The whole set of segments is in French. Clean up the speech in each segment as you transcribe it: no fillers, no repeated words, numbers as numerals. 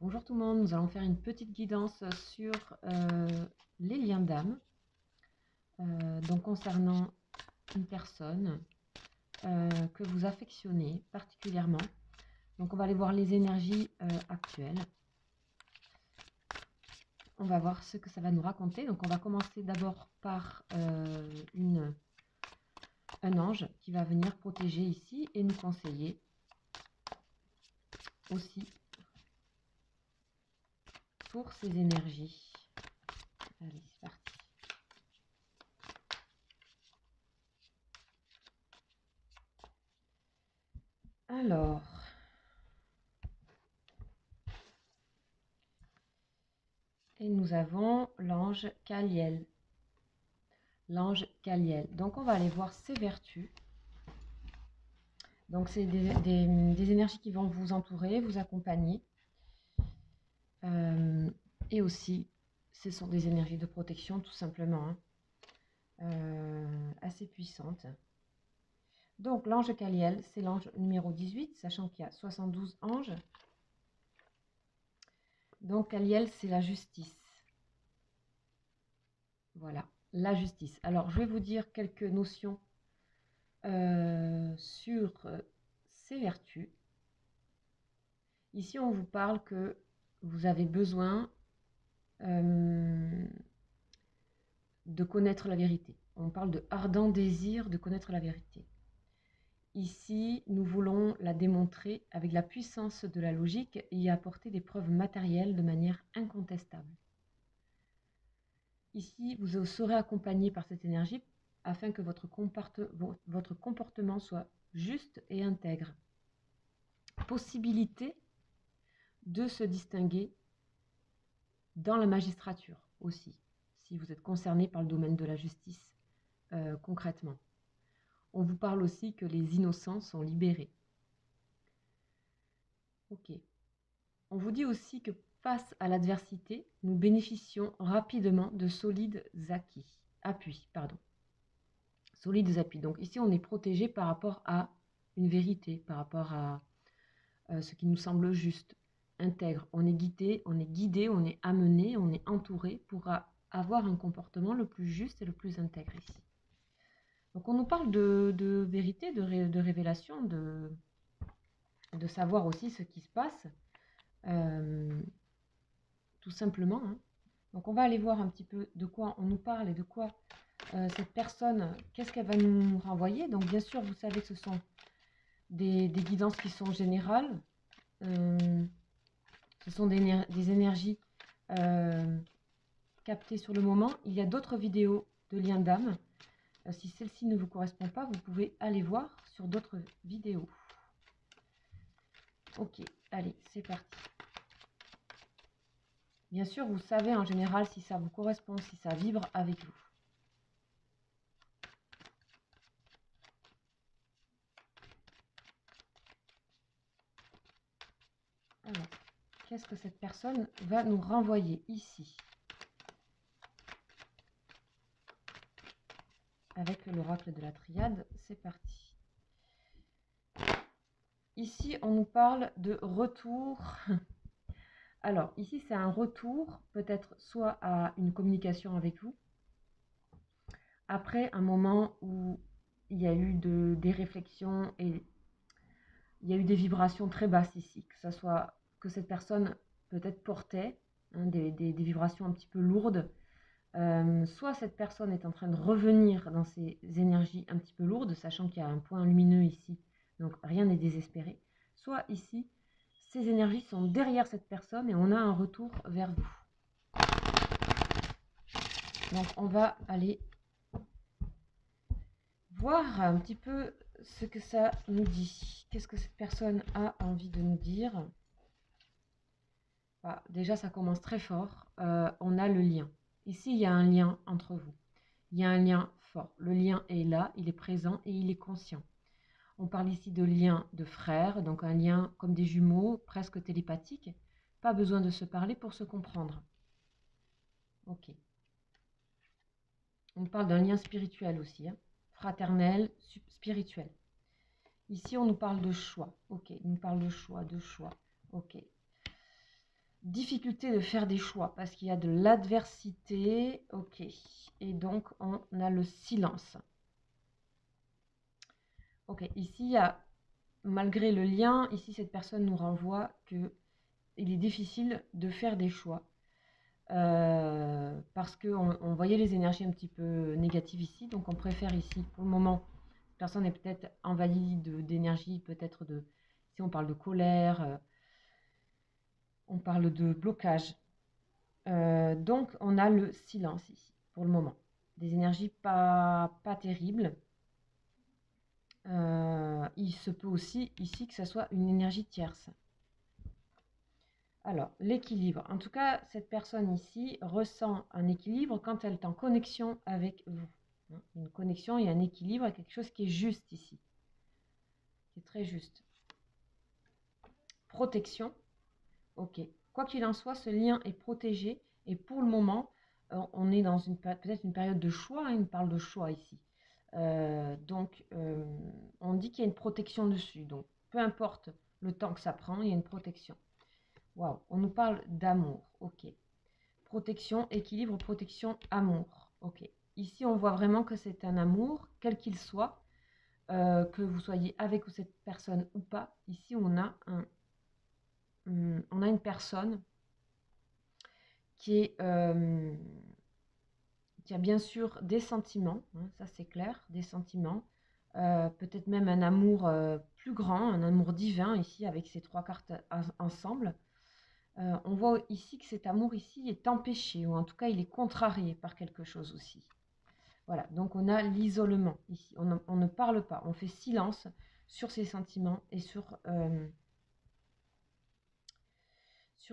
Bonjour tout le monde, nous allons faire une petite guidance sur les liens d'âme, donc concernant une personne que vous affectionnez particulièrement. Donc on va aller voir les énergies actuelles. On va voir ce que ça va nous raconter. Donc on va commencer d'abord par un ange qui va venir protéger ici et nous conseiller aussi pour ces énergies. Allez, c'est parti. Alors, et nous avons l'ange Kaliel. L'ange Kaliel. Donc, on va aller voir ses vertus. Donc, c'est des énergies qui vont vous entourer, vous accompagner. Et aussi, ce sont des énergies de protection, tout simplement, assez puissantes. Donc, l'ange Kaliel, c'est l'ange numéro 18, sachant qu'il y a 72 anges. Donc, Kaliel, c'est la justice. Voilà, la justice. Alors, je vais vous dire quelques notions sur ses vertus. Ici, on vous parle que vous avez besoin de connaître la vérité. On parle de ardent désir de connaître la vérité. Ici, nous voulons la démontrer avec la puissance de la logique et y apporter des preuves matérielles de manière incontestable. Ici, vous serez accompagné par cette énergie afin que votre comportement soit juste et intègre. Possibilité de se distinguer dans la magistrature aussi, si vous êtes concerné par le domaine de la justice concrètement. On vous parle aussi que les innocents sont libérés. Ok. On vous dit aussi que face à l'adversité, nous bénéficions rapidement de solides appuis. Solides appuis. Donc ici, on est protégé par rapport à une vérité, par rapport à ce qui nous semble juste, intègre. On est guidé, on est amené, on est entouré pour avoir un comportement le plus juste et le plus intègre ici. Donc on nous parle de vérité, de révélation, de savoir aussi ce qui se passe, tout simplement. Donc on va aller voir un petit peu de quoi on nous parle et de quoi cette personne, qu'est-ce qu'elle va nous renvoyer. Donc bien sûr, vous savez que ce sont des guidances qui sont générales. Ce sont des énergies captées sur le moment. Il y a d'autres vidéos de liens d'âme. Si celle-ci ne vous correspond pas, vous pouvez aller voir sur d'autres vidéos. Ok, allez, c'est parti. Bien sûr, vous savez en général si ça vous correspond, si ça vibre avec vous. Alors, qu'est-ce que cette personne va nous renvoyer ici? Avec l'oracle de la triade, c'est parti. Ici, on nous parle de retour. Alors, ici, c'est un retour, peut-être soit à une communication avec vous, après un moment où il y a eu des réflexions et il y a eu des vibrations très basses ici, que ce soit que cette personne peut-être portait des vibrations un petit peu lourdes, soit cette personne est en train de revenir dans ces énergies un petit peu lourdes, sachant qu'il y a un point lumineux ici, donc rien n'est désespéré, soit ici, ces énergies sont derrière cette personne et on a un retour vers vous. Donc on va aller voir un petit peu ce que ça nous dit. Qu'est-ce que cette personne a envie de nous dire? Déjà, ça commence très fort. On a le lien. Ici, il y a un lien entre vous. Il y a un lien fort. Le lien est là, il est présent et il est conscient. On parle ici de lien de frères, donc un lien comme des jumeaux, presque télépathique. Pas besoin de se parler pour se comprendre. Ok. On parle d'un lien spirituel aussi, fraternel, spirituel. Ici, on nous parle de choix. Ok, on nous parle de choix, ok. difficulté de faire des choix parce qu'il y a de l'adversité. Ok. Et donc, on a le silence. Ok. Ici, il y a, malgré le lien, ici, cette personne nous renvoie que il est difficile de faire des choix. Parce qu'on voyait les énergies un petit peu négatives ici. Donc, on préfère ici, pour le moment, cette personne est peut-être envahie d'énergie, peut-être de... Si on parle de colère, on parle de blocage. Donc, on a le silence ici, pour le moment. Des énergies pas terribles. Il se peut aussi ici que ce soit une énergie tierce. Alors, l'équilibre. En tout cas, cette personne ici ressent un équilibre quand elle est en connexion avec vous. Une connexion et un équilibre, quelque chose qui est juste ici. Qui est très juste. Protection. Ok. Quoi qu'il en soit, ce lien est protégé. Et pour le moment, on est dans peut-être une période de choix. On parle de choix ici. Donc, on dit qu'il y a une protection dessus. Donc, peu importe le temps que ça prend, il y a une protection. Waouh, on nous parle d'amour. Ok. Protection, équilibre, protection, amour. Ok. Ici, on voit vraiment que c'est un amour, quel qu'il soit, que vous soyez avec cette personne ou pas. Ici, on a une personne qui a bien sûr des sentiments, hein, ça c'est clair, des sentiments, peut-être même un amour plus grand, un amour divin ici avec ces trois cartes ensemble. On voit ici que cet amour ici est empêché, ou en tout cas il est contrarié par quelque chose aussi. Voilà, donc on a l'isolement ici, on ne parle pas, on fait silence sur ses sentiments et sur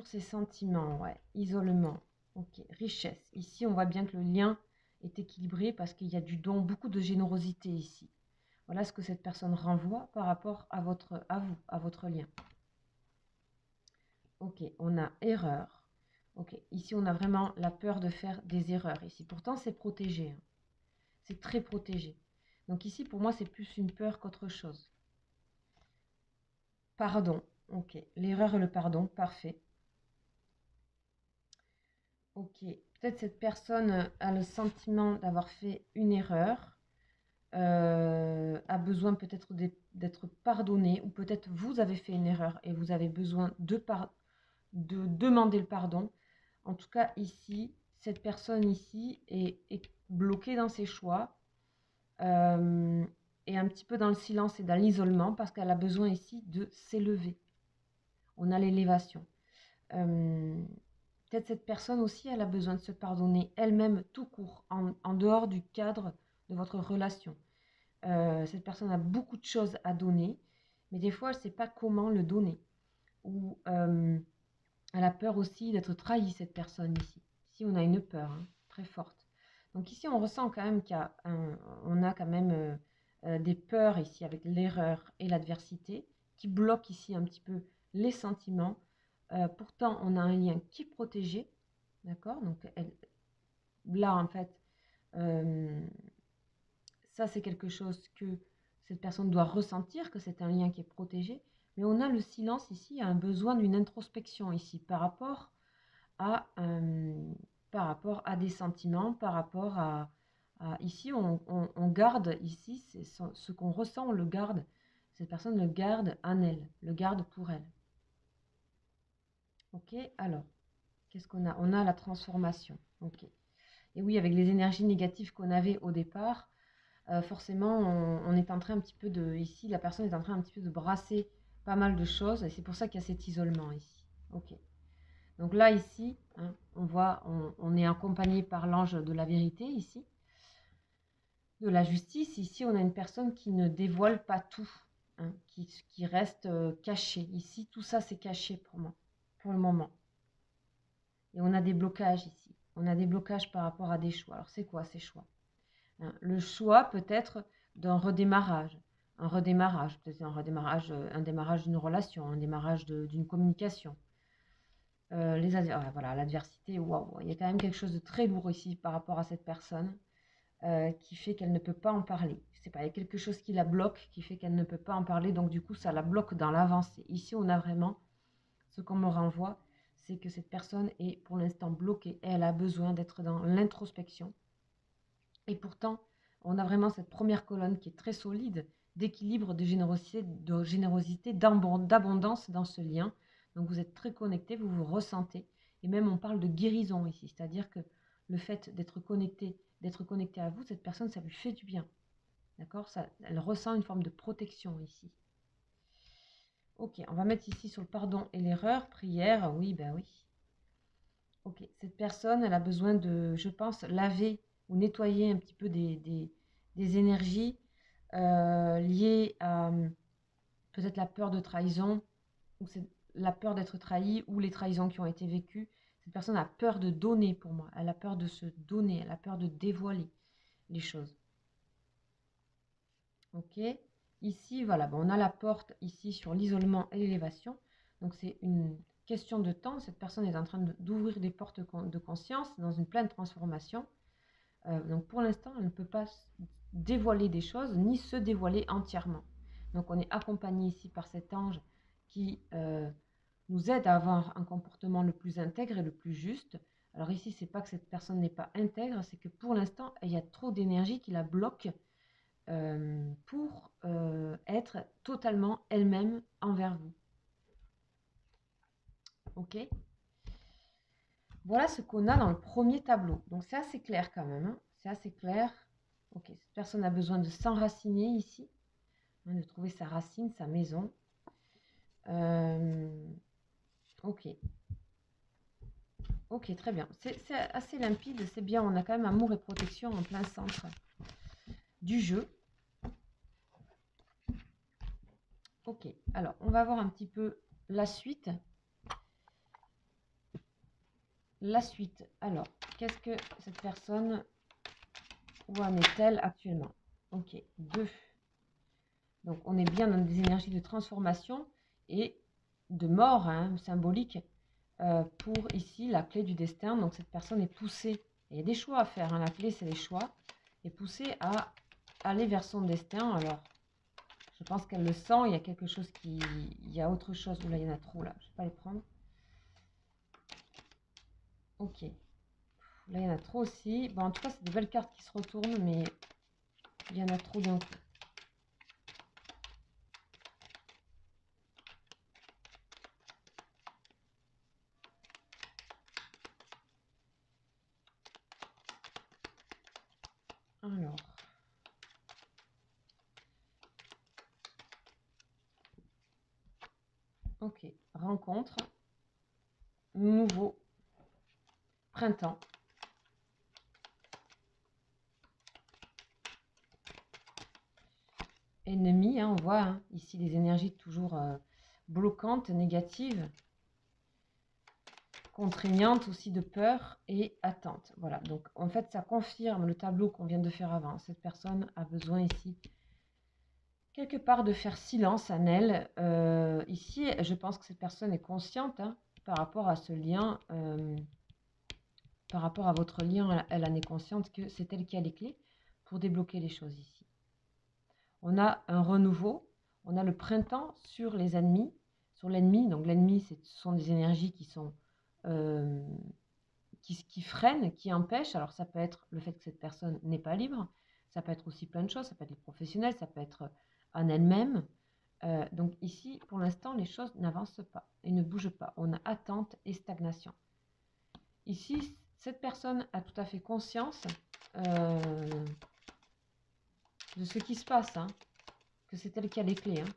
ses sentiments, ouais, isolement, ok, richesse. Ici on voit bien que le lien est équilibré parce qu'il y a du don, beaucoup de générosité ici. Voilà ce que cette personne renvoie par rapport à vous, à votre lien. Ok, on a erreur. Ok, ici on a vraiment la peur de faire des erreurs. Ici, pourtant c'est protégé. Hein. C'est très protégé. Donc ici, pour moi, c'est plus une peur qu'autre chose. Pardon. Ok, l'erreur et le pardon, parfait. Ok, peut-être cette personne a le sentiment d'avoir fait une erreur, a besoin peut-être d'être pardonné, ou peut-être vous avez fait une erreur et vous avez besoin de demander le pardon. En tout cas, ici, cette personne ici est bloquée dans ses choix et un petit peu dans le silence et dans l'isolement parce qu'elle a besoin ici de s'élever. On a l'élévation. Peut-être cette personne aussi, elle a besoin de se pardonner elle-même tout court, en dehors du cadre de votre relation. Cette personne a beaucoup de choses à donner, mais des fois, elle ne sait pas comment le donner. Ou elle a peur aussi d'être trahie, cette personne ici. Ici, on a une peur très forte. Donc ici, on ressent quand même on a quand même des peurs ici avec l'erreur et l'adversité qui bloquent ici un petit peu les sentiments. Pourtant, on a un lien qui est protégé. D'accord? Donc là, en fait, ça, c'est quelque chose que cette personne doit ressentir, que c'est un lien qui est protégé. Mais on a le silence ici, il y a un besoin d'une introspection ici par rapport à des sentiments, par rapport ici, on garde, ici, c'est ce qu'on ressent, on le garde. Cette personne le garde en elle, le garde pour elle. Ok, alors, qu'est-ce qu'on a? On a la transformation. Ok. Et oui, avec les énergies négatives qu'on avait au départ, forcément, on est en train un petit peu de... Ici, la personne est en train un petit peu de brasser pas mal de choses, et c'est pour ça qu'il y a cet isolement ici. Ok. Donc là, ici, hein, on voit, on est accompagné par l'ange de la vérité, ici, de la justice. Ici, on a une personne qui ne dévoile pas tout, hein, qui reste cachée. Ici, tout ça, c'est caché pour moi, pour le moment. Et on a des blocages ici. On a des blocages par rapport à des choix. Alors, c'est quoi ces choix? Hein, le choix peut-être d'un redémarrage. Un redémarrage, peut-être un démarrage d'une relation, un démarrage d'une communication. Voilà, l'adversité, waouh, il y a quand même quelque chose de très lourd ici par rapport à cette personne qui fait qu'elle ne peut pas en parler. Je sais pas, il y a quelque chose qui la bloque, qui fait qu'elle ne peut pas en parler, donc du coup ça la bloque dans l'avancée. Ici on a vraiment ce qu'on me renvoie, c'est que cette personne est pour l'instant bloquée et elle a besoin d'être dans l'introspection. Et pourtant, on a vraiment cette première colonne qui est très solide, d'équilibre, de générosité, d'abondance dans ce lien. Donc vous êtes très connecté, vous vous ressentez. Et même on parle de guérison ici, c'est-à-dire que le fait d'être connecté à vous, cette personne, ça lui fait du bien. D'accord? Elle ressent une forme de protection ici. Ok, on va mettre ici sur le pardon et l'erreur, prière, oui, ben oui. Ok, cette personne, elle a besoin de, je pense, laver ou nettoyer un petit peu des énergies liées à peut-être la peur de trahison, ou c'est la peur d'être trahi, ou les trahisons qui ont été vécues. Cette personne a peur de donner pour moi, elle a peur de se donner, elle a peur de dévoiler les choses. Ok, ici, voilà, bon, on a la porte ici sur l'isolement et l'élévation. Donc c'est une question de temps. Cette personne est en train d'ouvrir des portes de conscience dans une pleine transformation. Donc pour l'instant, elle ne peut pas dévoiler des choses ni se dévoiler entièrement. Donc on est accompagné ici par cet ange qui nous aide à avoir un comportement le plus intègre et le plus juste. Alors ici, c'est pas que cette personne n'est pas intègre, c'est que pour l'instant, il y a trop d'énergie qui la bloque pour être totalement elle-même envers vous. Ok? Voilà ce qu'on a dans le premier tableau. Donc c'est assez clair quand même. Hein, c'est assez clair. Ok, cette personne a besoin de s'enraciner ici, hein, de trouver sa racine, sa maison. Ok. Ok, très bien. C'est assez limpide, c'est bien. On a quand même amour et protection en plein centre du jeu. Ok, alors on va voir un petit peu la suite. La suite. Alors, qu'est-ce que cette personne, où en est-elle actuellement? Ok, 2. Donc on est bien dans des énergies de transformation et de mort, hein, symbolique, pour ici la clé du destin. Donc cette personne est poussée, il y a des choix à faire, hein, la clé c'est les choix, est poussée à aller vers son destin. Alors je pense qu'elle le sent, il y a quelque chose qui... Il y a autre chose, là il y en a trop là, je ne vais pas les prendre. Ok, là il y en a trop aussi. Bon, en tout cas c'est des belles cartes qui se retournent, mais il y en a trop d'un coup. Alors, ok, rencontre, nouveau, printemps. Ennemi, hein, on voit hein, ici les énergies toujours bloquantes, négatives, contraignantes aussi de peur et attente. Voilà, donc en fait ça confirme le tableau qu'on vient de faire avant. Cette personne a besoin ici quelque part de faire silence en elle. Ici, je pense que cette personne est consciente hein, par rapport à ce lien, par rapport à votre lien, elle en est consciente que c'est elle qui a les clés pour débloquer les choses ici. On a un renouveau, on a le printemps sur les ennemis, sur l'ennemi. Donc l'ennemi, ce sont des énergies qui sont qui freinent, qui empêchent. Alors ça peut être le fait que cette personne n'est pas libre, ça peut être aussi plein de choses, ça peut être les professionnels, ça peut être en elle-même. Donc ici, pour l'instant, les choses n'avancent pas et ne bougent pas. On a attente et stagnation. Ici, cette personne a tout à fait conscience de ce qui se passe, hein, que c'est elle qui a les clés. Hein.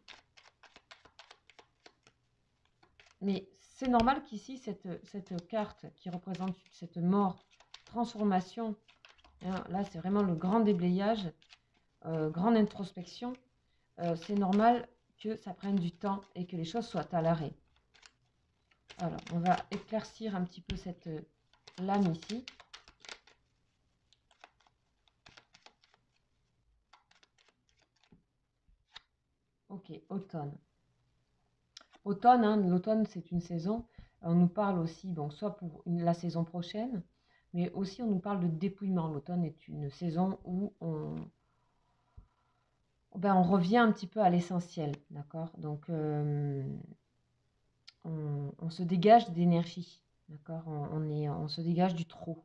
Mais c'est normal qu'ici, cette carte qui représente cette mort, transformation, hein, là c'est vraiment le grand déblayage, grande introspection, c'est normal que ça prenne du temps et que les choses soient à l'arrêt. Alors, on va éclaircir un petit peu cette lame ici. Ok, automne. Automne, hein, l'automne c'est une saison. On nous parle aussi, bon, soit pour la saison prochaine, mais aussi on nous parle de dépouillement. L'automne est une saison où on revient un petit peu à l'essentiel, d'accord? Donc on se dégage d'énergie, d'accord? On se dégage du trop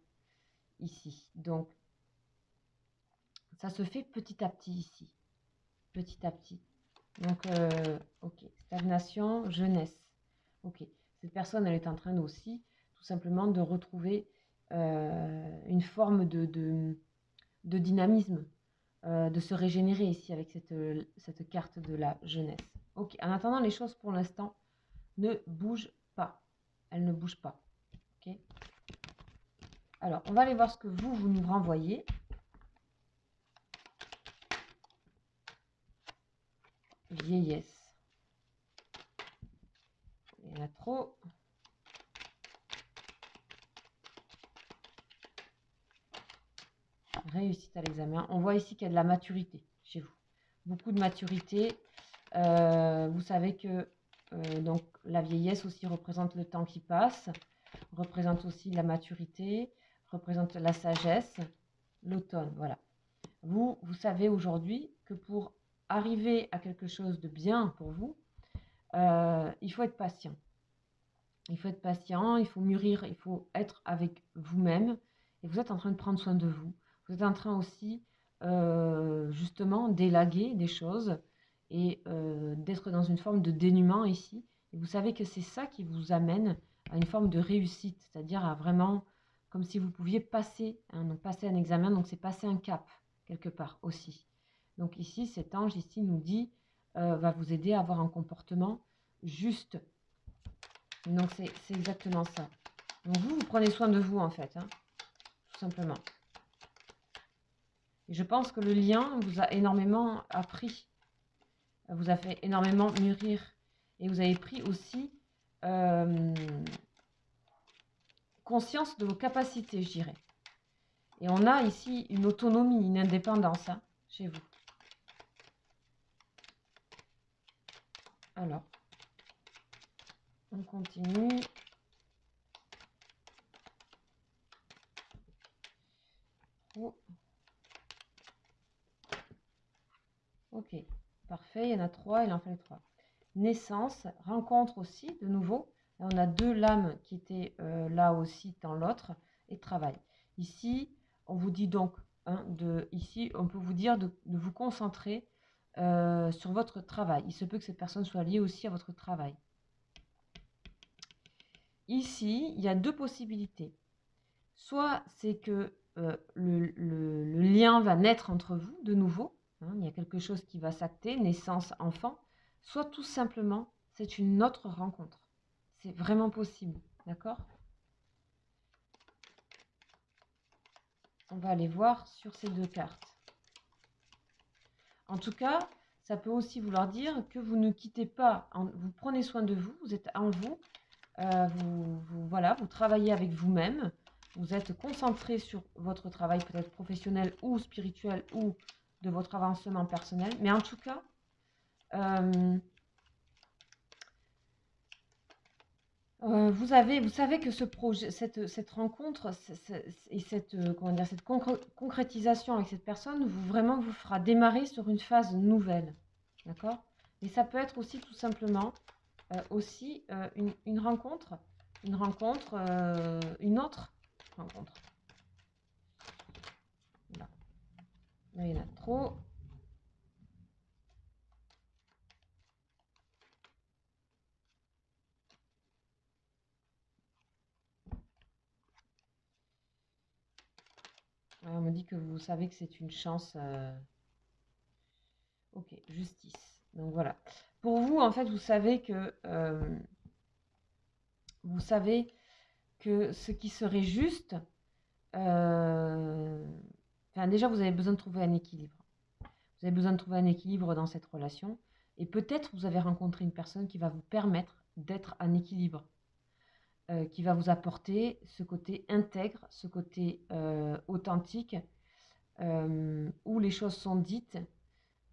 ici. Donc, ça se fait petit à petit ici, petit à petit. Donc, ok, stagnation, jeunesse. Ok, cette personne, elle est en train aussi, tout simplement, de retrouver une forme de dynamisme, de se régénérer ici avec cette carte de la jeunesse. Ok, en attendant, les choses pour l'instant ne bougent pas. Elles ne bougent pas. Ok. Alors, on va aller voir ce que vous nous renvoyez. Vieillesse. Il y en a trop. Réussite à l'examen. On voit ici qu'il y a de la maturité chez vous. Beaucoup de maturité. Vous savez que donc, la vieillesse aussi représente le temps qui passe, représente aussi la maturité, représente la sagesse, l'automne. Voilà. Vous savez aujourd'hui que pour arriver à quelque chose de bien pour vous, il faut être patient. Il faut être patient, il faut mûrir, il faut être avec vous-même. Et vous êtes en train de prendre soin de vous. Vous êtes en train aussi, justement, d'élaguer des choses et d'être dans une forme de dénuement ici. Et vous savez que c'est ça qui vous amène à une forme de réussite, c'est-à-dire à vraiment, comme si vous pouviez passer, donc passer un examen, donc c'est passer un cap, quelque part aussi. Donc ici, cet ange ici nous dit, va vous aider à avoir un comportement juste. Donc c'est exactement ça. Donc vous prenez soin de vous en fait, hein, tout simplement. Et je pense que le lien vous a énormément appris, vous a fait énormément mûrir. Et vous avez pris aussi conscience de vos capacités, je dirais. Et on a ici une autonomie, une indépendance, hein, chez vous. Alors, on continue. Ok, parfait, il y en a 3, il en fallait 3. Naissance, rencontre aussi, de nouveau. Là, on a 2 lames qui étaient là aussi dans l'autre, et travail. Ici, on vous dit donc, ici, on peut vous dire de vous concentrer sur votre travail. Il se peut que cette personne soit liée aussi à votre travail. Ici, il y a 2 possibilités. Soit c'est que le lien va naître entre vous de nouveau, hein, il y a quelque chose qui va s'acter, naissance, enfant, soit tout simplement c'est une autre rencontre. C'est vraiment possible, d'accord? On va aller voir sur ces 2 cartes. En tout cas, ça peut aussi vouloir dire que vous ne quittez pas, vous prenez soin de vous, vous êtes en vous, voilà, vous travaillez avec vous-même, vous êtes concentré sur votre travail peut-être professionnel ou spirituel ou de votre avancement personnel. Mais en tout cas, vous savez que ce projet, cette rencontre et cette concrétisation avec cette personne vraiment vous fera démarrer sur une phase nouvelle. D'accord? Et ça peut être aussi tout simplement une rencontre, une autre rencontre. Là. Là, il y en a trop. On me dit que vous savez que c'est une chance. Ok, justice. Donc voilà. Pour vous, en fait, vous savez que ce qui serait juste, déjà, vous avez besoin de trouver un équilibre. Vous avez besoin de trouver un équilibre dans cette relation. Et peut-être vous avez rencontré une personne qui va vous permettre d'être en équilibre, qui va vous apporter ce côté intègre, ce côté authentique, où les choses sont dites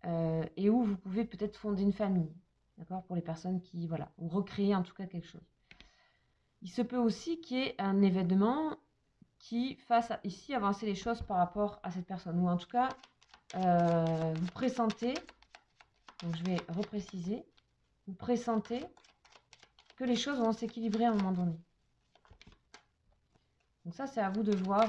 et où vous pouvez peut-être fonder une famille, d'accord, pour les personnes qui, voilà, ou recréer en tout cas quelque chose. Il se peut aussi qu'il y ait un événement qui fasse ici avancer les choses par rapport à cette personne, ou en tout cas, vous pressentez, donc je vais repréciser, vous pressentez que les choses vont s'équilibrer à un moment donné. Donc ça, c'est à vous de voir.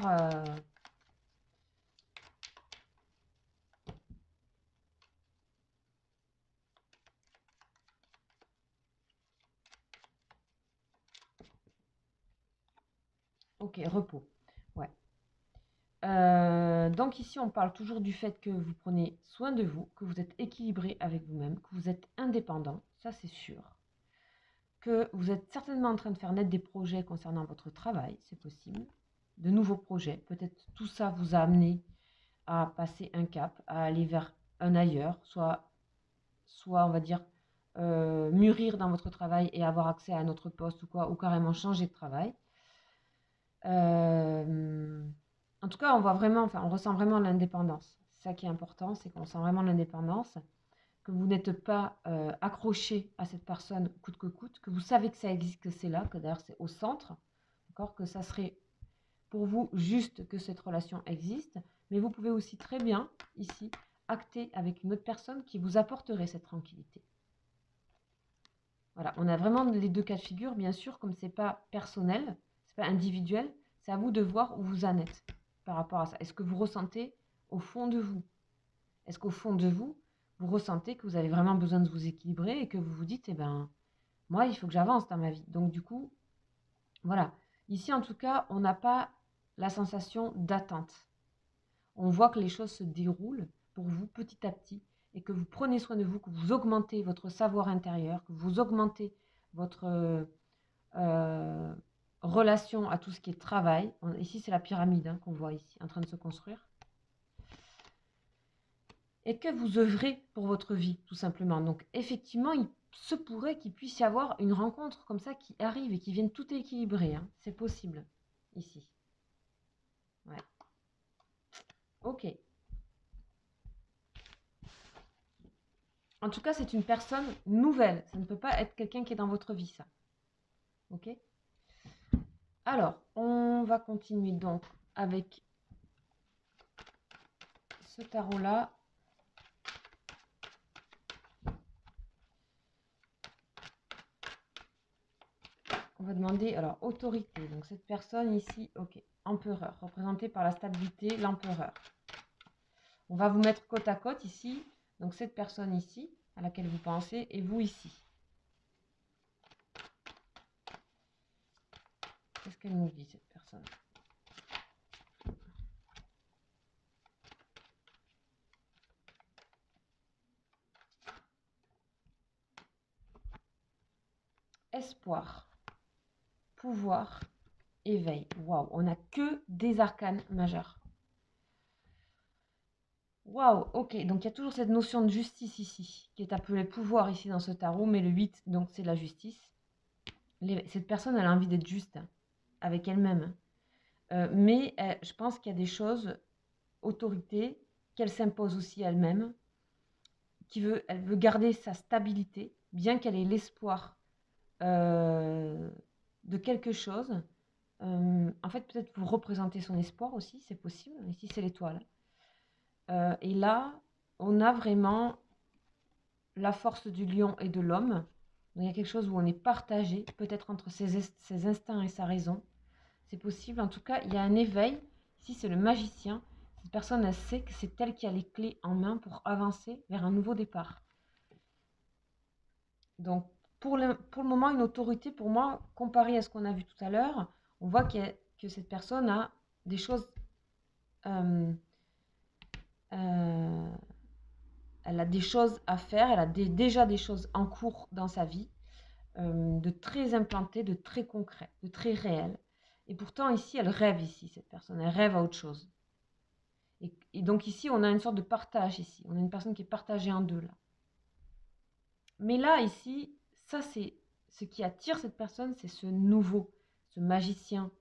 Ok, repos. Ouais. Donc ici, on parle toujours du fait que vous prenez soin de vous, que vous êtes équilibré avec vous-même, que vous êtes indépendant, ça c'est sûr. Que vous êtes certainement en train de faire naître des projets concernant votre travail, c'est possible. De nouveaux projets, peut-être tout ça vous a amené à passer un cap, à aller vers un ailleurs, soit on va dire mûrir dans votre travail et avoir accès à un autre poste ou quoi, ou carrément changer de travail. En tout cas, on voit vraiment, enfin, on ressent vraiment l'indépendance. C'est ça qui est important, c'est qu'on sent vraiment l'indépendance, que vous n'êtes pas accroché à cette personne coûte que coûte, que vous savez que ça existe, que c'est là, que d'ailleurs c'est au centre, d'accord, que ça serait pour vous juste que cette relation existe, mais vous pouvez aussi très bien, ici, acter avec une autre personne qui vous apporterait cette tranquillité. Voilà, on a vraiment les deux cas de figure, bien sûr, comme c'est pas personnel, c'est pas individuel, c'est à vous de voir où vous en êtes par rapport à ça. Est-ce que vous ressentez au fond de vous? Est-ce qu'au fond de vous, vous ressentez que vous avez vraiment besoin de vous équilibrer et que vous vous dites, eh ben, moi, il faut que j'avance dans ma vie. Donc, du coup, voilà. Ici, en tout cas, on n'a pas la sensation d'attente. On voit que les choses se déroulent pour vous petit à petit et que vous prenez soin de vous, que vous augmentez votre savoir intérieur, que vous augmentez votre relation à tout ce qui est travail. Ici, c'est la pyramide hein, qu'on voit ici, en train de se construire. Et que vous œuvrez pour votre vie, tout simplement. Donc, effectivement, il se pourrait qu'il puisse y avoir une rencontre comme ça qui arrive et qui vienne tout équilibrer. Hein. C'est possible, ici. Ouais. Ok. En tout cas, c'est une personne nouvelle. Ça ne peut pas être quelqu'un qui est dans votre vie, ça. Ok. Alors, on va continuer donc avec ce tarot-là. On va demander, alors, autorité. Donc, cette personne ici, ok, empereur, représenté par la stabilité, l'empereur. On va vous mettre côte à côte ici. Donc, cette personne ici, à laquelle vous pensez, et vous ici. Qu'est-ce qu'elle nous dit, cette personne? Espoir, pouvoir, éveil. Waouh, on n'a que des arcanes majeurs. Waouh, ok, donc il y a toujours cette notion de justice ici, qui est appelée pouvoir ici dans ce tarot, mais le 8, donc c'est la justice. Cette personne, elle a envie d'être juste hein, avec elle-même. Mais je pense qu'il y a des choses, autorité, qu'elle s'impose aussi elle-même, elle veut garder sa stabilité, bien qu'elle ait l'espoir de quelque chose. En fait, peut-être vous représentez son espoir aussi, c'est possible. Ici, c'est l'étoile. Et là, on a vraiment la force du lion et de l'homme. Il y a quelque chose où on est partagé, peut-être entre ses instincts et sa raison. C'est possible. En tout cas, il y a un éveil. Ici, c'est le magicien. Cette personne, elle sait que c'est elle qui a les clés en main pour avancer vers un nouveau départ. Donc, pour le moment, une autorité, pour moi, comparée à ce qu'on a vu tout à l'heure, on voit que cette personne a des choses... elle a des choses à faire, elle a déjà des choses en cours dans sa vie, de très implanté, de très concret, de très réel. Et pourtant, ici, elle rêve ici, cette personne, elle rêve à autre chose. Et donc ici, on a une sorte de partage ici. On a une personne qui est partagée en deux, là. Mais là, ici, ça, c'est ce qui attire cette personne, c'est ce nouveau, ce magicien,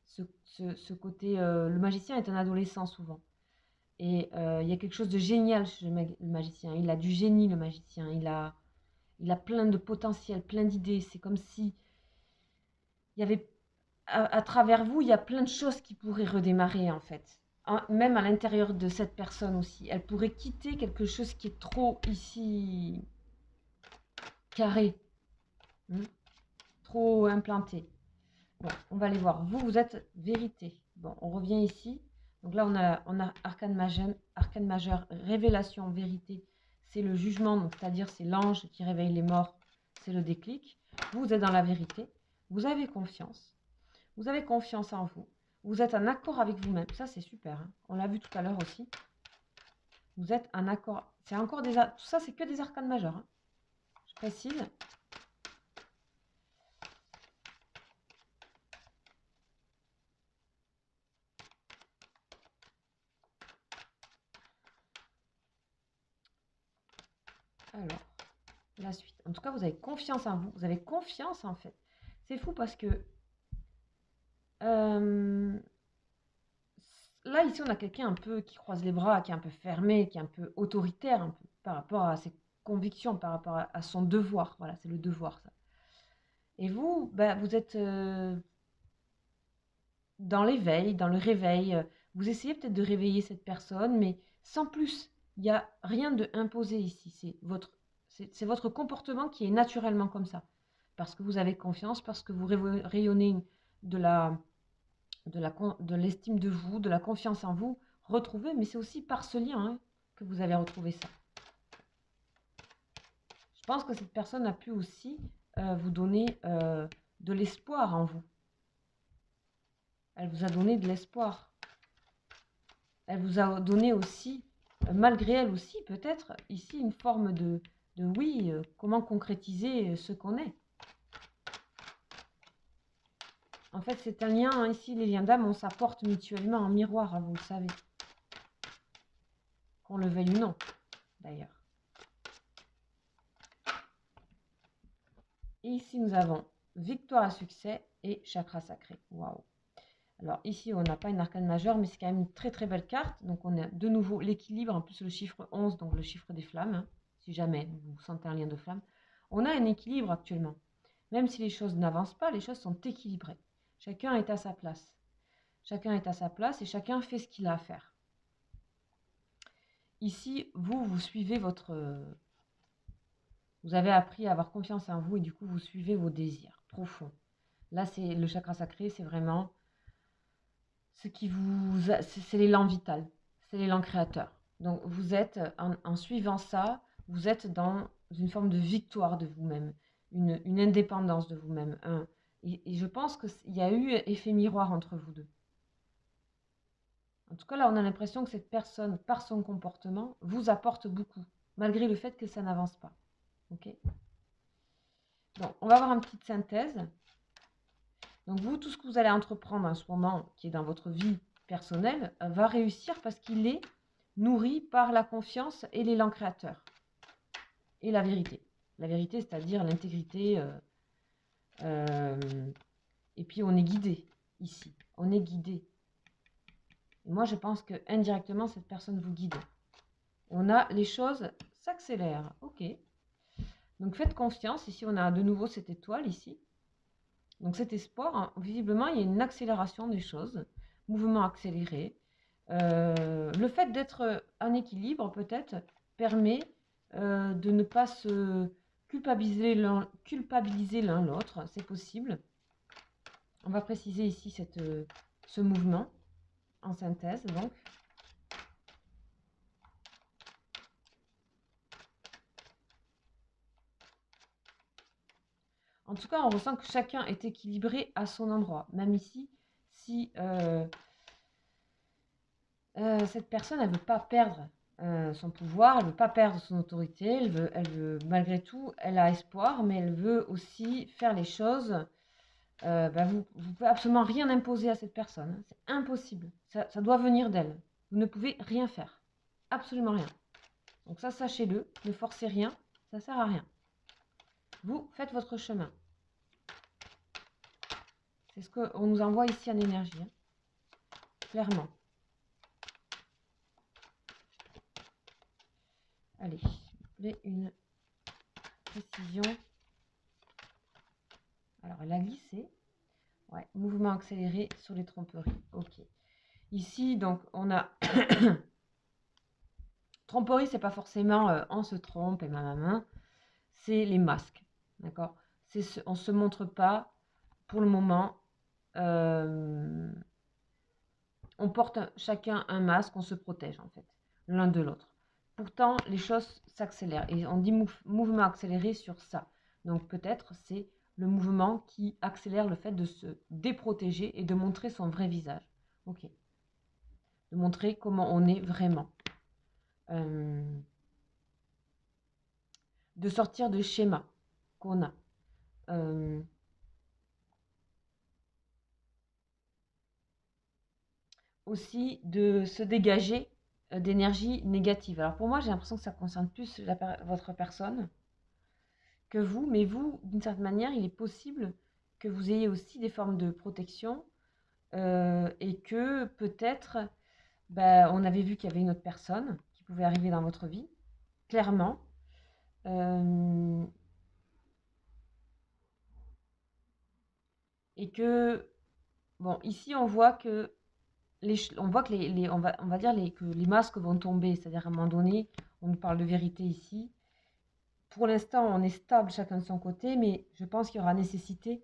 ce côté... le magicien est un adolescent, souvent. Et il y a quelque chose de génial chez le magicien. Il a du génie, le magicien. Il a plein de potentiel, plein d'idées. C'est comme si il y avait à travers vous, il y a plein de choses qui pourraient redémarrer en fait. Même à l'intérieur de cette personne aussi. Elle pourrait quitter quelque chose qui est trop ici carré. trop implanté. Bon, on va aller voir. Vous, vous êtes vérité. Bon, on revient ici. Donc là, on a arcane majeur, révélation, vérité. C'est le jugement, donc c'est-à-dire c'est l'ange qui réveille les morts. C'est le déclic. Vous, vous êtes dans la vérité. Vous avez confiance. Vous avez confiance en vous. Vous êtes en accord avec vous-même. Ça, c'est super. Hein. On l'a vu tout à l'heure aussi. Vous êtes en accord. C'est encore des... Tout ça, c'est que des arcanes majeurs. Hein. Je précise. Alors, la suite. En tout cas, vous avez confiance en vous. Vous avez confiance, en fait. C'est fou parce que... là, ici, on a quelqu'un un peu qui croise les bras, qui est un peu fermé, qui est un peu autoritaire, un peu, par rapport à ses convictions, par rapport à son devoir. Voilà, c'est le devoir, ça. Et vous, ben, vous êtes dans l'éveil, dans le réveil. Vous essayez peut-être de réveiller cette personne, mais sans plus. Il n'y a rien de imposé ici. C'est votre comportement qui est naturellement comme ça. Parce que vous avez confiance, parce que vous rayonnez de l'estime de vous, de la confiance en vous, retrouvée, mais c'est aussi par ce lien hein, que vous avez retrouvé ça. Je pense que cette personne a pu aussi vous donner de l'espoir en vous. Elle vous a donné de l'espoir. Elle vous a donné aussi, malgré elle aussi, peut-être, ici, une forme de oui, comment concrétiser ce qu'on est. En fait, c'est un lien, hein, ici, les liens d'âme, on s'apporte mutuellement en miroir, hein, vous le savez. Qu'on le veuille ou non, d'ailleurs. Et ici, nous avons victoire à succès et chakra sacré. Waouh! Alors ici, on n'a pas une arcane majeure, mais c'est quand même une très très belle carte. Donc on a de nouveau l'équilibre, en plus le chiffre 11, donc le chiffre des flammes, hein, si jamais vous sentez un lien de flamme. On a un équilibre actuellement. Même si les choses n'avancent pas, les choses sont équilibrées. Chacun est à sa place. Chacun est à sa place et chacun fait ce qu'il a à faire. Ici, vous suivez votre... vous avez appris à avoir confiance en vous et du coup, vous suivez vos désirs profonds. Là, c'est le chakra sacré, c'est vraiment... ce qui vous... c'est l'élan vital, c'est l'élan créateur. Donc, vous êtes, en suivant ça, vous êtes dans une forme de victoire de vous-même, une indépendance de vous-même. Et je pense qu'il y a eu effet miroir entre vous deux. En tout cas, là, on a l'impression que cette personne, par son comportement, vous apporte beaucoup, malgré le fait que ça n'avance pas. Ok ? Donc, on va avoir une petite synthèse. Donc, vous, tout ce que vous allez entreprendre en ce moment, qui est dans votre vie personnelle, va réussir parce qu'il est nourri par la confiance et l'élan créateur. Et la vérité. La vérité, c'est-à-dire l'intégrité. Et puis, on est guidé ici. On est guidé. Et moi, je pense que indirectement, cette personne vous guide. On a les choses s'accélèrent. Ok. Donc, faites confiance. Ici, on a de nouveau cette étoile ici. Donc, cet espoir, hein, visiblement, il y a une accélération des choses. Mouvement accéléré. Le fait d'être en équilibre, peut-être, permet de ne pas se culpabiliser l'un l'autre. C'est possible. On va préciser ici ce mouvement en synthèse, donc. En tout cas, on ressent que chacun est équilibré à son endroit. Même ici, si cette personne, elle ne veut pas perdre son pouvoir, elle ne veut pas perdre son autorité, elle veut, malgré tout, elle a espoir, mais elle veut aussi faire les choses. Vous ne pouvez absolument rien imposer à cette personne. C'est impossible. Ça doit venir d'elle. Vous ne pouvez rien faire. Absolument rien. Donc ça, sachez-le. Ne forcez rien. Ça ne sert à rien. Vous faites votre chemin. C'est ce qu'on nous envoie ici en énergie. Hein. Clairement. Allez, une précision. Alors, elle a glissé. Ouais, mouvement accéléré sur les tromperies. Ok. Ici, donc, on a... Tromperie, c'est pas forcément on se trompe et c'est les masques. D'accord ? on ne se montre pas pour le moment. On porte chacun un masque, on se protège en fait, l'un de l'autre. Pourtant, les choses s'accélèrent et on dit mouvement accéléré sur ça. Donc peut-être c'est le mouvement qui accélère le fait de se déprotéger et de montrer son vrai visage. Ok. De montrer comment on est vraiment. De sortir de schéma qu'on a. Aussi de se dégager d'énergie négative. Alors pour moi, j'ai l'impression que ça concerne plus votre personne que vous, mais vous, d'une certaine manière, il est possible que vous ayez aussi des formes de protection et que peut-être, on avait vu qu'il y avait une autre personne qui pouvait arriver dans votre vie, clairement. Et que, bon, ici, on voit que on va dire que les masques vont tomber, c'est-à-dire à un moment donné, on nous parle de vérité ici. Pour l'instant, on est stable chacun de son côté, mais je pense qu'il y aura nécessité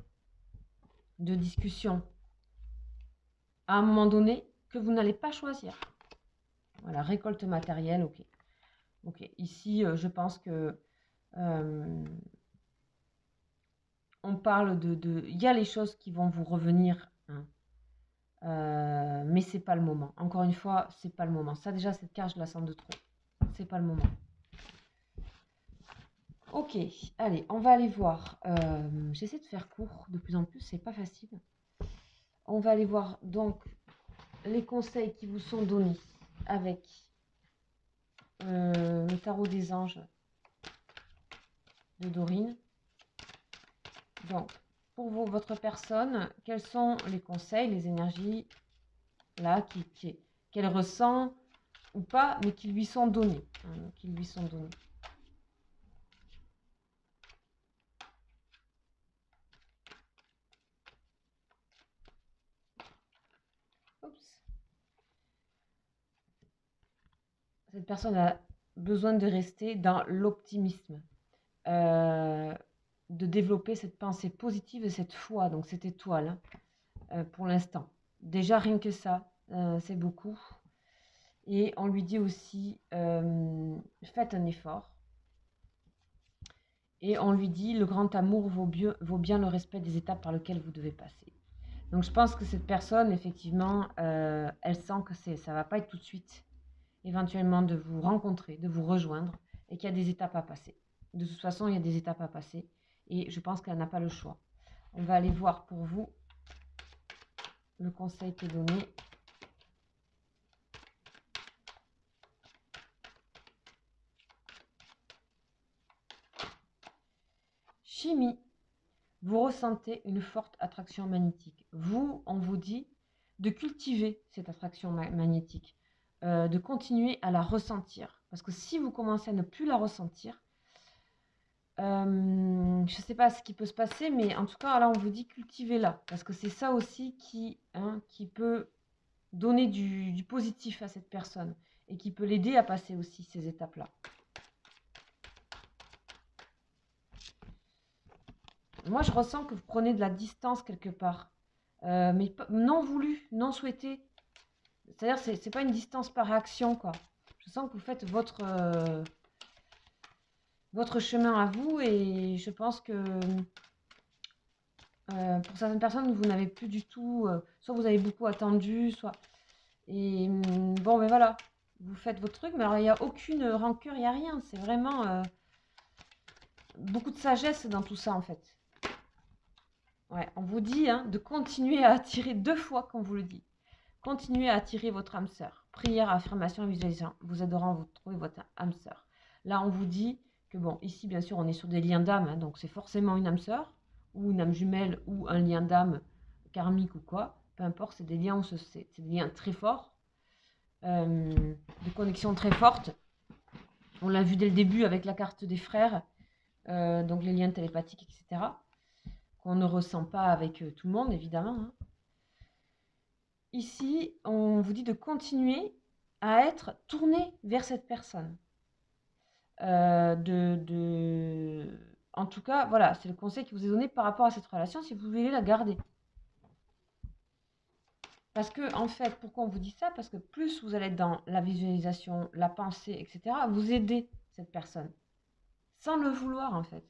de discussion à un moment donné que vous n'allez pas choisir. Voilà, récolte matérielle, ok. Ok, ici, je pense que on parle il y a les choses qui vont vous revenir, hein. Mais c'est pas le moment. Encore une fois, c'est pas le moment. Ça déjà, cette carte, je la sens de trop. C'est pas le moment. Ok, allez, on va aller voir. J'essaie de faire court de plus en plus, c'est pas facile. On va aller voir donc les conseils qui vous sont donnés avec le tarot des anges de Dorine. Donc, pour vous, votre personne, quels sont les conseils, les énergies là qu'elle ressent ou pas, mais qui lui sont donnés, hein, qui lui sont donnés. Oups. Cette personne a besoin de rester dans l'optimisme, de développer cette pensée positive et cette foi, donc cette étoile, pour l'instant. Déjà, rien que ça, c'est beaucoup. Et on lui dit aussi, faites un effort. Et on lui dit, le grand amour vaut bien le respect des étapes par lesquelles vous devez passer. Donc je pense que cette personne, effectivement, elle sent que ça ne va pas être tout de suite, éventuellement, de vous rencontrer, de vous rejoindre, et qu'il y a des étapes à passer. De toute façon, il y a des étapes à passer, et je pense qu'elle n'a pas le choix. On va aller voir pour vous le conseil qui est donné. Chimie. Vous ressentez une forte attraction magnétique. Vous, on vous dit de cultiver cette attraction magnétique, de continuer à la ressentir. Parce que si vous commencez à ne plus la ressentir, je ne sais pas ce qui peut se passer, mais en tout cas, là, on vous dit cultivez-la. Parce que c'est ça aussi qui peut donner du positif à cette personne et qui peut l'aider à passer aussi ces étapes-là. Moi, je ressens que vous prenez de la distance quelque part, mais non voulu, non souhaité. C'est-à-dire, c'est pas une distance par réaction, quoi. Je sens que vous faites votre chemin à vous, et je pense que pour certaines personnes, vous n'avez plus du tout, soit vous avez beaucoup attendu, soit... Et bon, mais voilà, vous faites votre truc, mais alors il n'y a aucune rancœur, il n'y a rien. C'est vraiment beaucoup de sagesse dans tout ça, en fait. Ouais, on vous dit de continuer à attirer 2 fois qu'on vous le dit. Continuez à attirer votre âme sœur. Prière, affirmation, visualisation vous aideront à vous trouver votre âme sœur. Là, on vous dit que, bon, ici, bien sûr, on est sur des liens d'âme, donc c'est forcément une âme sœur, ou une âme jumelle, ou un lien d'âme karmique ou quoi. Peu importe, c'est des liens, c'est des liens très forts, de connexion très forte. On l'a vu dès le début avec la carte des frères, donc les liens télépathiques, etc., qu'on ne ressent pas avec tout le monde, évidemment. Ici, on vous dit de continuer à être tourné vers cette personne. en tout cas, voilà, c'est le conseil qui vous est donné par rapport à cette relation si vous voulez la garder. Parce que, en fait, pourquoi on vous dit ça? Parce que plus vous allez être dans la visualisation, la pensée, etc., vous aidez cette personne. Sans le vouloir, en fait.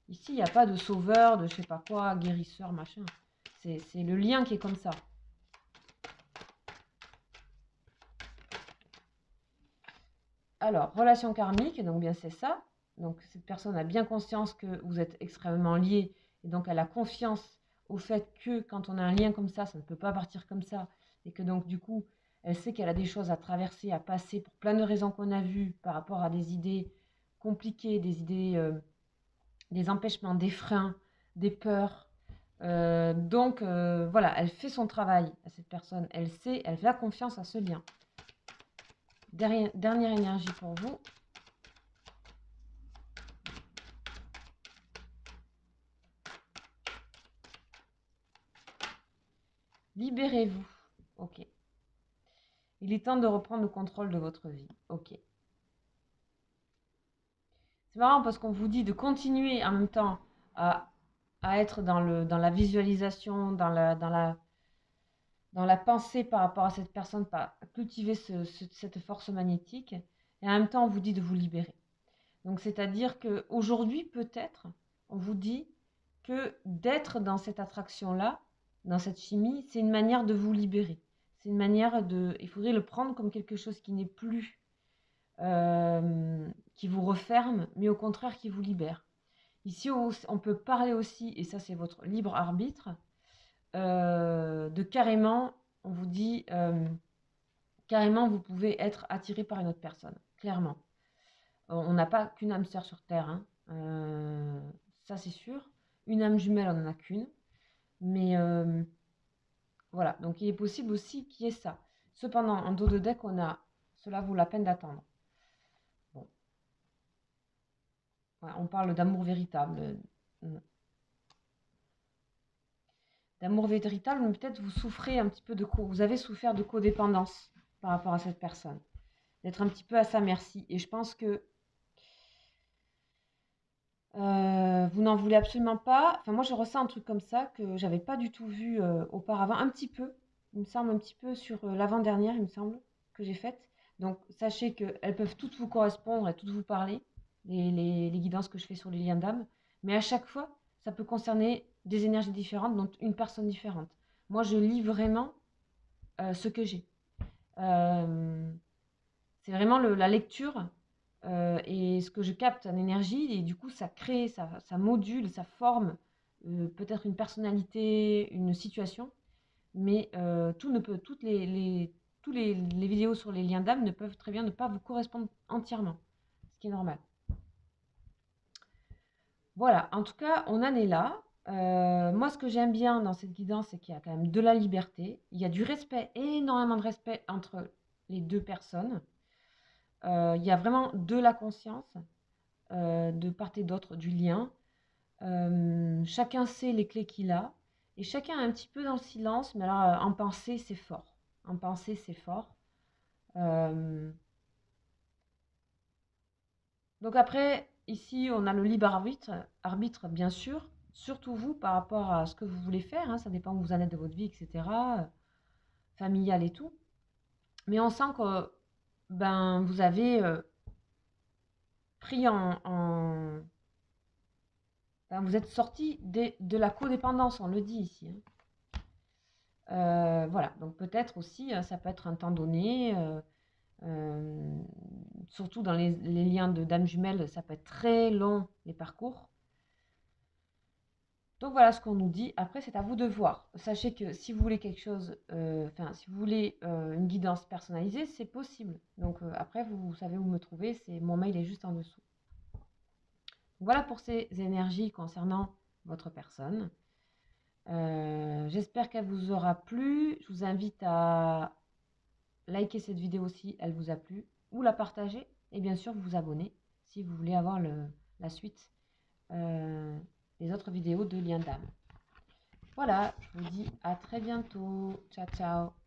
Ici, il n'y a pas de sauveur, de je sais pas quoi, guérisseur, machin. C'est le lien qui est comme ça. Alors, relation karmique, donc bien c'est ça. Donc cette personne a bien conscience que vous êtes extrêmement liés. Et donc elle a confiance au fait que quand on a un lien comme ça ne peut pas partir comme ça. Et que donc du coup, elle sait qu'elle a des choses à traverser, à passer pour plein de raisons qu'on a vues par rapport à des idées compliquées, des idées, des empêchements, des freins, des peurs. Voilà, elle fait son travail à cette personne. Elle sait, elle fait la confiance à ce lien. Dernière énergie pour vous. Libérez-vous. Ok. Il est temps de reprendre le contrôle de votre vie. Ok. C'est marrant parce qu'on vous dit de continuer en même temps à, à être dans la visualisation, dans la pensée par rapport à cette personne, à cultiver cette force magnétique. Et en même temps, on vous dit de vous libérer. Donc, c'est-à-dire qu'aujourd'hui, peut-être, on vous dit que d'être dans cette attraction-là, dans cette chimie, c'est une manière de vous libérer. C'est une manière de... Il faudrait le prendre comme quelque chose qui n'est plus... qui vous referme, mais au contraire qui vous libère. Ici, on peut parler aussi, et ça c'est votre libre arbitre, de carrément, on vous dit, carrément vous pouvez être attiré par une autre personne, clairement. On n'a pas qu'une âme sœur sur Terre, hein. Ça c'est sûr. Une âme jumelle, on n'en a qu'une. Mais voilà, donc il est possible aussi qu'il y ait ça. Cependant, en dos de deck, on a cela vaut la peine d'attendre. Bon. Ouais, on parle d'amour véritable. D'amour véritable, mais peut-être vous souffrez un petit peu vous avez souffert de codépendance par rapport à cette personne. D'être un petit peu à sa merci. Et je pense que vous n'en voulez absolument pas. Enfin, moi, je ressens un truc comme ça que j'avais pas du tout vu auparavant. Un petit peu, il me semble, un petit peu sur l'avant-dernière, il me semble, que j'ai faite. Donc, sachez qu'elles peuvent toutes vous correspondre et toutes vous parler, les guidances que je fais sur les liens d'âme. Mais à chaque fois, ça peut concerner des énergies différentes, donc une personne différente. Moi, je lis vraiment ce que j'ai. C'est vraiment la lecture et ce que je capte en énergie, et du coup, ça crée, ça module, ça forme peut-être une personnalité, une situation, mais tout ne peut, tous les vidéos sur les liens d'âme ne peuvent très bien ne pas vous correspondre entièrement, ce qui est normal. Voilà, en tout cas, on en est là. Moi, ce que j'aime bien dans cette guidance, c'est qu'il y a quand même de la liberté. Il y a du respect, énormément de respect entre les deux personnes. Il y a vraiment de la conscience de part et d'autre du lien. Chacun sait les clés qu'il a et chacun est un petit peu dans le silence, mais alors en pensée, c'est fort. En pensée, c'est fort. Donc après, ici, on a le libre arbitre bien sûr, surtout vous par rapport à ce que vous voulez faire, hein, ça dépend où vous en êtes de votre vie, etc., familiale et tout. Mais on sent que ben, vous avez pris enfin, vous êtes sorti de la codépendance, on le dit ici, hein. Voilà, donc peut-être aussi, ça peut être un temps donné, surtout dans les liens de dames jumelles, ça peut être très long, les parcours. Donc voilà ce qu'on nous dit. Après, c'est à vous de voir. Sachez que si vous voulez quelque chose, si vous voulez une guidance personnalisée, c'est possible. Donc après, vous savez où me trouver. Mon mail est juste en dessous. Voilà pour ces énergies concernant votre personne. J'espère qu'elle vous aura plu. Je vous invite à liker cette vidéo si elle vous a plu, ou la partager, et bien sûr vous abonner si vous voulez avoir la suite des autres vidéos de Liens d'âme. Voilà, je vous dis à très bientôt. Ciao, ciao.